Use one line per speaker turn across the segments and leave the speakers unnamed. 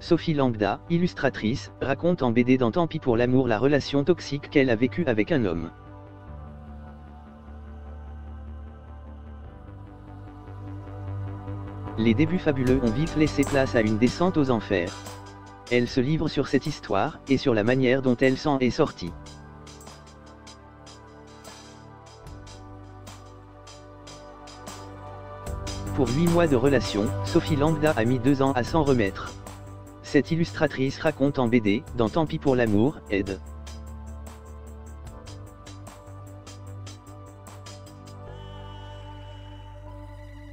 Sophie Lambda, illustratrice, raconte en BD dans Tant pis pour l'amour la relation toxique qu'elle a vécue avec un homme. Les débuts fabuleux ont vite laissé place à une descente aux enfers. Elle se livre sur cette histoire, et sur la manière dont elle s'en est sortie. Pour 8 mois de relation, Sophie Lambda a mis 2 ans à s'en remettre. Cette illustratrice raconte en BD, dans Tant pis pour l'amour, ed.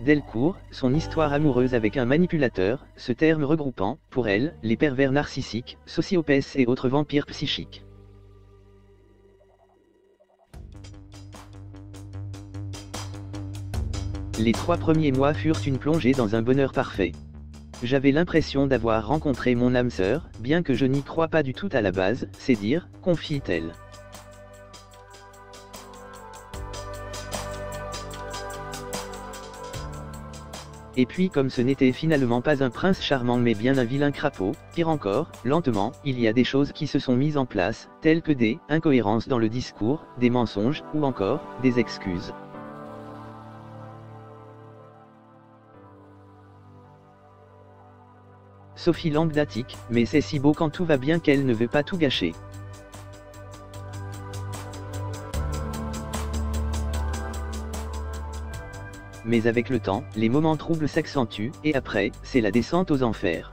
Delcourt, son histoire amoureuse avec un manipulateur, ce terme regroupant, pour elle, les pervers narcissiques, sociopathes et autres vampires psychiques. Les 3 premiers mois furent une plongée dans un bonheur parfait. J'avais l'impression d'avoir rencontré mon âme sœur, bien que je n'y crois pas du tout à la base, c'est dire, confie-t-elle. Et puis comme ce n'était finalement pas un prince charmant mais bien un vilain crapaud, pire encore, lentement, il y a des choses qui se sont mises en place, telles que des incohérences dans le discours, des mensonges, ou encore, des excuses. Sophie Lambdatique, mais c'est si beau quand tout va bien qu'elle ne veut pas tout gâcher. Mais avec le temps, les moments troubles s'accentuent, et après, c'est la descente aux enfers.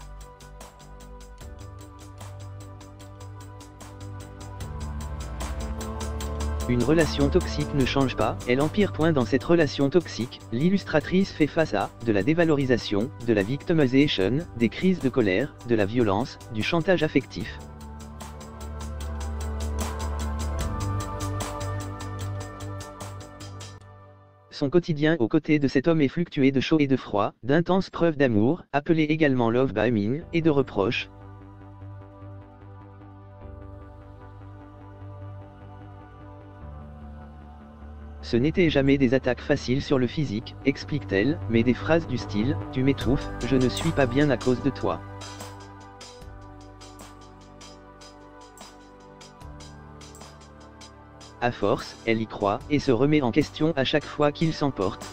Une relation toxique ne change pas, elle empire. Dans cette relation toxique, l'illustratrice fait face à de la dévalorisation, de la victimisation, des crises de colère, de la violence, du chantage affectif. Son quotidien aux côtés de cet homme est fluctué de chaud et de froid, d'intenses preuves d'amour, appelées également love bombing, et de reproches. Ce n'était jamais des attaques faciles sur le physique, explique-t-elle, mais des phrases du style « Tu m'étouffes, je ne suis pas bien à cause de toi ». À force, elle y croit, et se remet en question à chaque fois qu'il s'emporte.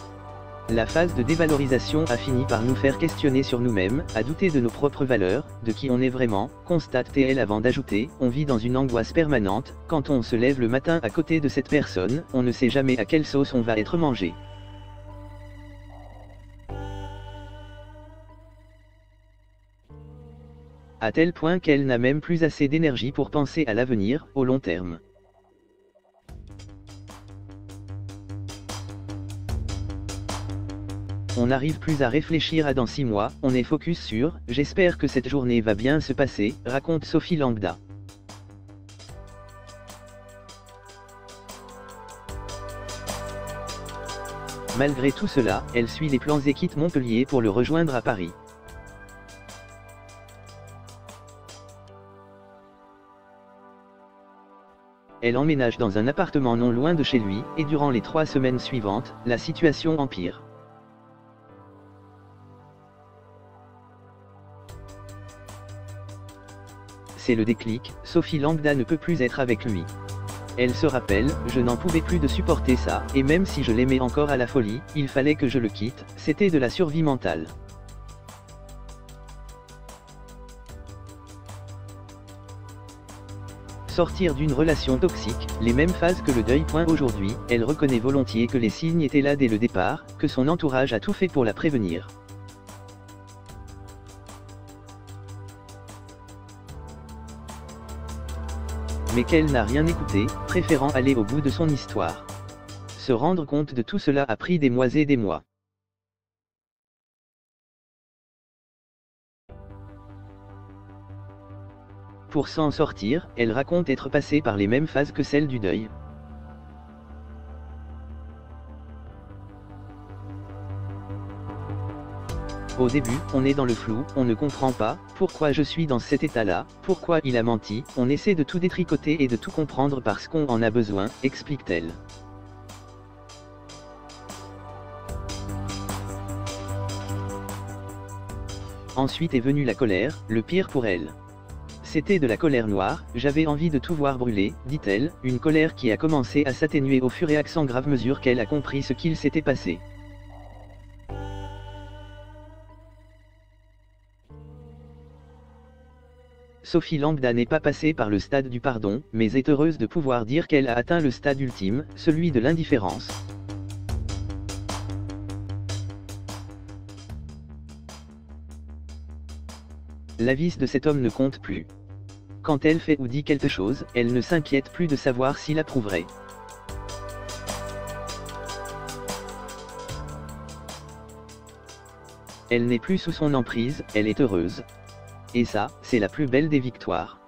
La phase de dévalorisation a fini par nous faire questionner sur nous-mêmes, à douter de nos propres valeurs, de qui on est vraiment, constate-t-elle avant d'ajouter, on vit dans une angoisse permanente, quand on se lève le matin à côté de cette personne, on ne sait jamais à quelle sauce on va être mangé. À tel point qu'elle n'a même plus assez d'énergie pour penser à l'avenir, au long terme. On n'arrive plus à réfléchir à dans 6 mois, on est focus sur « J'espère que cette journée va bien se passer », raconte Sophie Lambda. Malgré tout cela, elle suit les plans et quitte Montpellier pour le rejoindre à Paris. Elle emménage dans un appartement non loin de chez lui, et durant les 3 semaines suivantes, la situation empire. C'est le déclic, Sophie Lambda ne peut plus être avec lui. Elle se rappelle, je n'en pouvais plus de supporter ça, et même si je l'aimais encore à la folie, il fallait que je le quitte, c'était de la survie mentale. Sortir d'une relation toxique, les mêmes phases que le deuil. Aujourd'hui, elle reconnaît volontiers que les signes étaient là dès le départ, que son entourage a tout fait pour la prévenir. Mais qu'elle n'a rien écouté, préférant aller au bout de son histoire. Se rendre compte de tout cela a pris des mois et des mois. Pour s'en sortir, elle raconte être passée par les mêmes phases que celles du deuil. Au début, on est dans le flou, on ne comprend pas, pourquoi je suis dans cet état-là, pourquoi il a menti, on essaie de tout détricoter et de tout comprendre parce qu'on en a besoin, explique-t-elle. Ensuite est venue la colère, le pire pour elle. C'était de la colère noire, j'avais envie de tout voir brûler, dit-elle, une colère qui a commencé à s'atténuer au fur et à grave mesure qu'elle a compris ce qu'il s'était passé. Sophie Lambda n'est pas passée par le stade du pardon, mais est heureuse de pouvoir dire qu'elle a atteint le stade ultime, celui de l'indifférence. La vie de cet homme ne compte plus. Quand elle fait ou dit quelque chose, elle ne s'inquiète plus de savoir s'il approuverait. Elle n'est plus sous son emprise, elle est heureuse. Et ça, c'est la plus belle des victoires.